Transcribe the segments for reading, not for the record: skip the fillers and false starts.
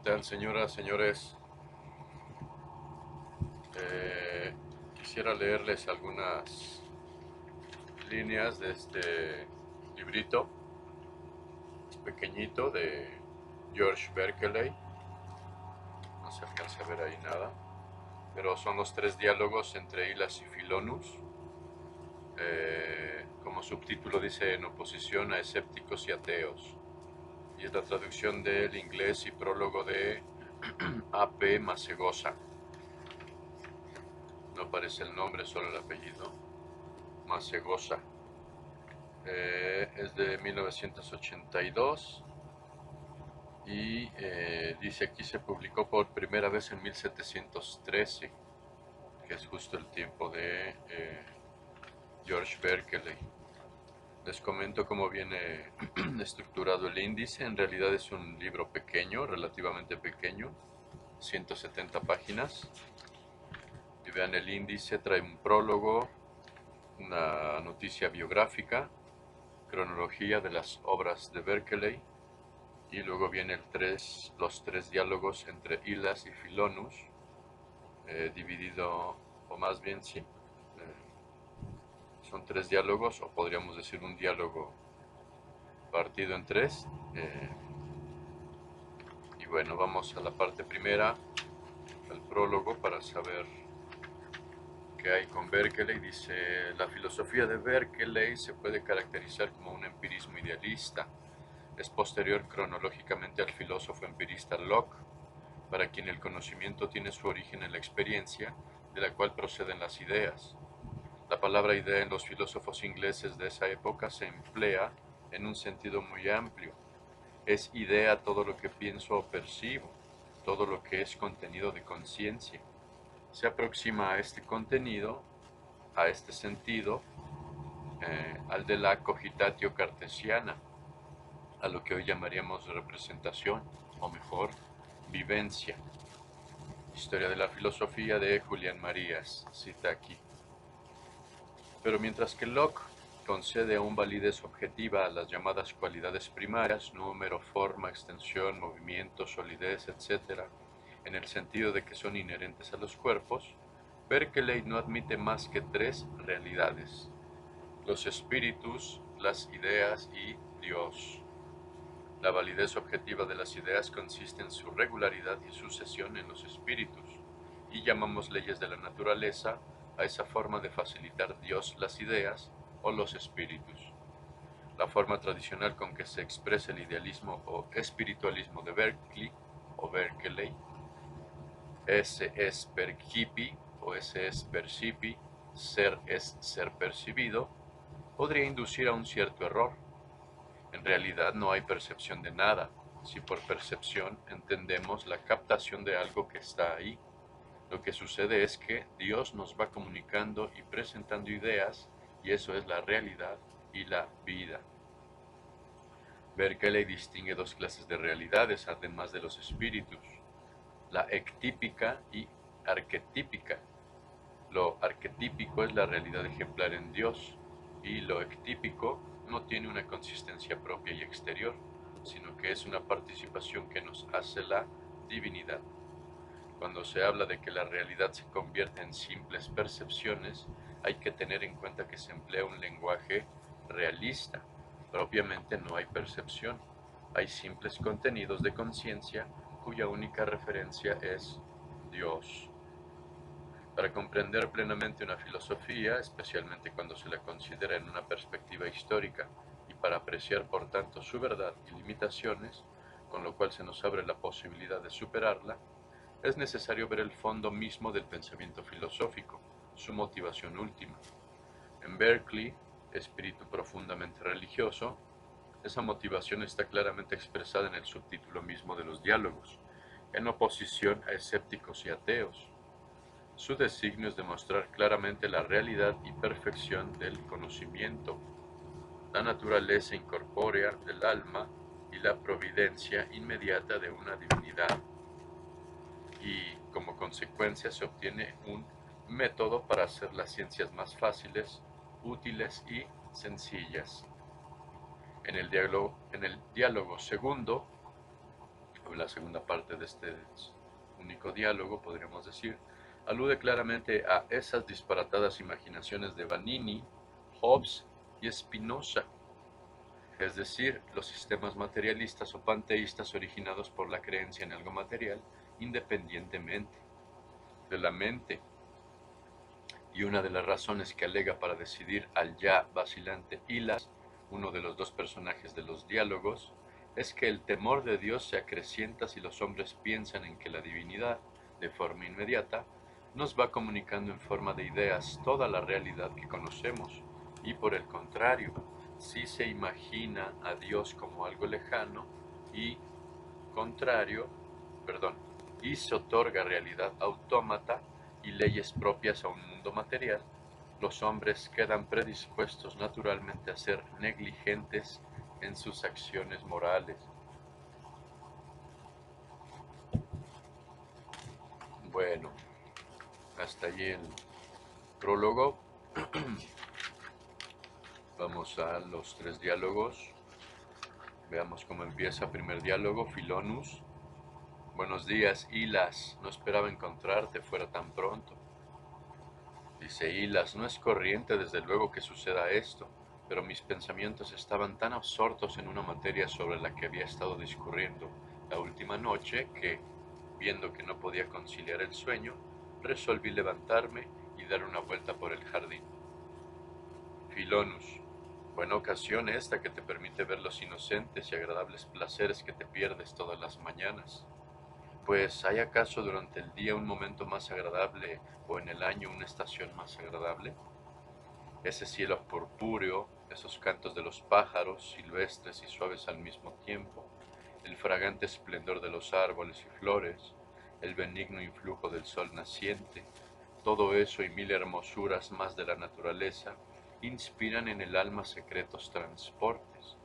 tal, señoras, señores? Quisiera leerles algunas líneas de este librito pequeñito de George Berkeley. No se alcanza a ver ahí nada, pero son los tres diálogos entre Hylas y Filonus. Como subtítulo dice: en oposición a escépticos y ateos, y es la traducción del inglés y prólogo de A.P. Masegosa. No aparece el nombre, solo el apellido. Masegosa. Es de 1982 y dice aquí se publicó por primera vez en 1713, que es justo el tiempo de George Berkeley. Les comento cómo viene estructurado el índice. En realidad es un libro pequeño, relativamente pequeño, 170 páginas. Y vean el índice, trae un prólogo, una noticia biográfica, cronología de las obras de Berkeley, y luego vienen los tres diálogos entre Hylas y Filonus, dividido, o más bien sí, son tres diálogos, o podríamos decir un diálogo partido en tres. Y bueno, vamos a la parte primera, al prólogo, para saber qué hay con Berkeley. Dice: la filosofía de Berkeley se puede caracterizar como un empirismo idealista. Es posterior cronológicamente al filósofo empirista Locke, para quien el conocimiento tiene su origen en la experiencia, de la cual proceden las ideas. La palabra idea en los filósofos ingleses de esa época se emplea en un sentido muy amplio. Es idea todo lo que pienso o percibo, todo lo que es contenido de conciencia. Se aproxima a este contenido, a este sentido, al de la cogitatio cartesiana, a lo que hoy llamaríamos representación, o mejor, vivencia. Historia de la filosofía de Julián Marías, cita aquí. Pero mientras que Locke concede aún validez objetiva a las llamadas cualidades primarias, número, forma, extensión, movimiento, solidez, etc., en el sentido de que son inherentes a los cuerpos, Berkeley no admite más que tres realidades: los espíritus, las ideas y Dios. La validez objetiva de las ideas consiste en su regularidad y sucesión en los espíritus, y llamamos leyes de la naturaleza a esa forma de facilitar Dios las ideas o los espíritus. La forma tradicional con que se expresa el idealismo o espiritualismo de Berkeley o Berkeley, esse es percipi o esse es percipi, ser es ser percibido, podría inducir a un cierto error. En realidad no hay percepción de nada, si por percepción entendemos la captación de algo que está ahí. Lo que sucede es que Dios nos va comunicando y presentando ideas, y eso es la realidad y la vida. Berkeley distingue dos clases de realidades, además de los espíritus: la ectípica y arquetípica. Lo arquetípico es la realidad ejemplar en Dios, y lo ectípico no tiene una consistencia propia y exterior, sino que es una participación que nos hace la divinidad. Cuando se habla de que la realidad se convierte en simples percepciones, hay que tener en cuenta que se emplea un lenguaje realista. Propiamente no hay percepción, hay simples contenidos de conciencia cuya única referencia es Dios. Para comprender plenamente una filosofía, especialmente cuando se la considera en una perspectiva histórica, y para apreciar por tanto su verdad y limitaciones, con lo cual se nos abre la posibilidad de superarla, es necesario ver el fondo mismo del pensamiento filosófico, su motivación última. En Berkeley, espíritu profundamente religioso, esa motivación está claramente expresada en el subtítulo mismo de los diálogos, en oposición a escépticos y ateos. Su designio es demostrar claramente la realidad y perfección del conocimiento, la naturaleza incorpórea del alma y la providencia inmediata de una divinidad. Y como consecuencia se obtiene un método para hacer las ciencias más fáciles, útiles y sencillas. En el diálogo segundo, la segunda parte de este único diálogo, podríamos decir, alude claramente a esas disparatadas imaginaciones de Vanini, Hobbes y Spinoza, es decir, los sistemas materialistas o panteístas originados por la creencia en algo material independientemente de la mente. Y una de las razones que alega para decidir al ya vacilante Hilas, uno de los dos personajes de los diálogos, es que el temor de Dios se acrecienta si los hombres piensan en que la divinidad, de forma inmediata, nos va comunicando en forma de ideas toda la realidad que conocemos, y por el contrario, si se imagina a Dios como algo lejano y contrario, perdón, y se otorga realidad autómata y leyes propias a un mundo material, los hombres quedan predispuestos naturalmente a ser negligentes en sus acciones morales. Bueno, hasta allí el prólogo. Vamos a los tres diálogos. Veamos cómo empieza. Primer diálogo, Filonus. Buenos días, Hilas. No esperaba encontrarte fuera tan pronto. Dice Hilas, no es corriente desde luego que suceda esto, pero mis pensamientos estaban tan absortos en una materia sobre la que había estado discurriendo la última noche que, viendo que no podía conciliar el sueño, resolví levantarme y dar una vuelta por el jardín. Filonus, buena ocasión esta que te permite ver los inocentes y agradables placeres que te pierdes todas las mañanas. Pues, ¿hay acaso durante el día un momento más agradable o en el año una estación más agradable? Ese cielo purpúreo, esos cantos de los pájaros, silvestres y suaves al mismo tiempo, el fragante esplendor de los árboles y flores, el benigno influjo del sol naciente, todo eso y mil hermosuras más de la naturaleza, inspiran en el alma secretos transportes,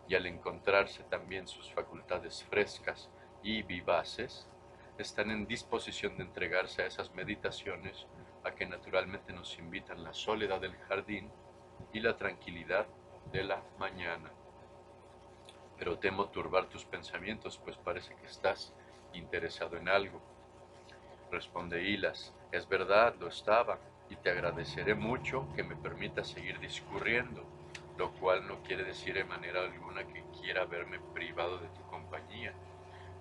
y al encontrarse también sus facultades frescas y vivaces, están en disposición de entregarse a esas meditaciones a que naturalmente nos invitan la soledad del jardín y la tranquilidad de la mañana. Pero temo turbar tus pensamientos, pues parece que estás interesado en algo. Responde Hilas, es verdad, lo estaba, y te agradeceré mucho que me permitas seguir discurriendo, lo cual no quiere decir de manera alguna que quiera verme privado de tu compañía,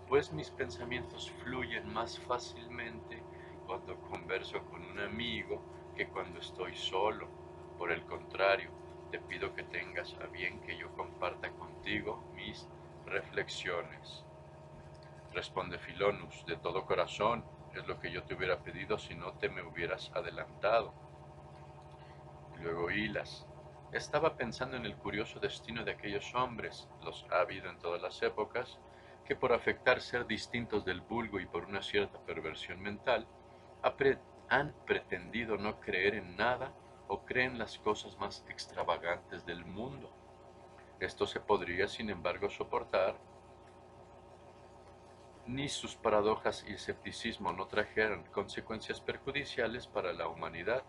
pues mis pensamientos fluyen más fácilmente cuando converso con un amigo que cuando estoy solo. Por el contrario, te pido que tengas a bien que yo comparta contigo mis reflexiones. Responde Filonus, de todo corazón, es lo que yo te hubiera pedido si no te me hubieras adelantado. Y luego Hilas, estaba pensando en el curioso destino de aquellos hombres, los ha habido en todas las épocas, que por afectar ser distintos del vulgo y por una cierta perversión mental, han pretendido no creer en nada o creen las cosas más extravagantes del mundo. Esto se podría, sin embargo, soportar, ni sus paradojas y escepticismo no trajeran consecuencias perjudiciales para la humanidad.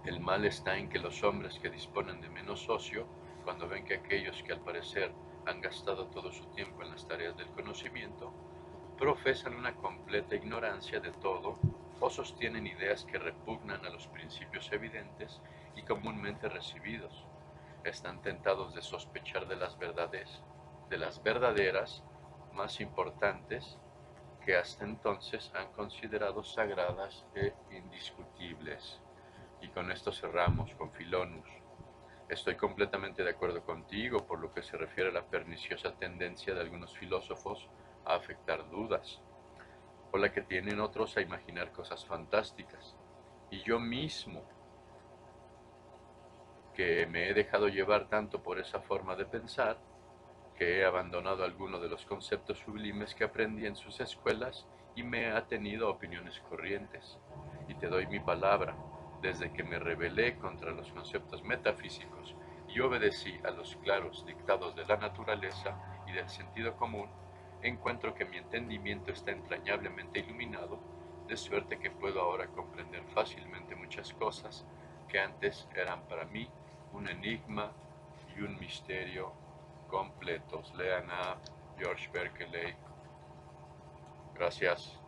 El mal está en que los hombres que disponen de menos ocio, cuando ven que aquellos que al parecer han gastado todo su tiempo en las tareas del conocimiento, profesan una completa ignorancia de todo o sostienen ideas que repugnan a los principios evidentes y comúnmente recibidos, están tentados de sospechar de las verdaderas más importantes que hasta entonces han considerado sagradas e indiscutibles. Y con esto cerramos con Filonus. Estoy completamente de acuerdo contigo por lo que se refiere a la perniciosa tendencia de algunos filósofos a afectar dudas, o la que tienen otros a imaginar cosas fantásticas. Y yo mismo, que me he dejado llevar tanto por esa forma de pensar, que he abandonado algunos de los conceptos sublimes que aprendí en sus escuelas y me he atenido a opiniones corrientes. Y te doy mi palabra, desde que me rebelé contra los conceptos metafísicos y obedecí a los claros dictados de la naturaleza y del sentido común, encuentro que mi entendimiento está entrañablemente iluminado, de suerte que puedo ahora comprender fácilmente muchas cosas que antes eran para mí un enigma y un misterio completos. Lean a George Berkeley. Gracias.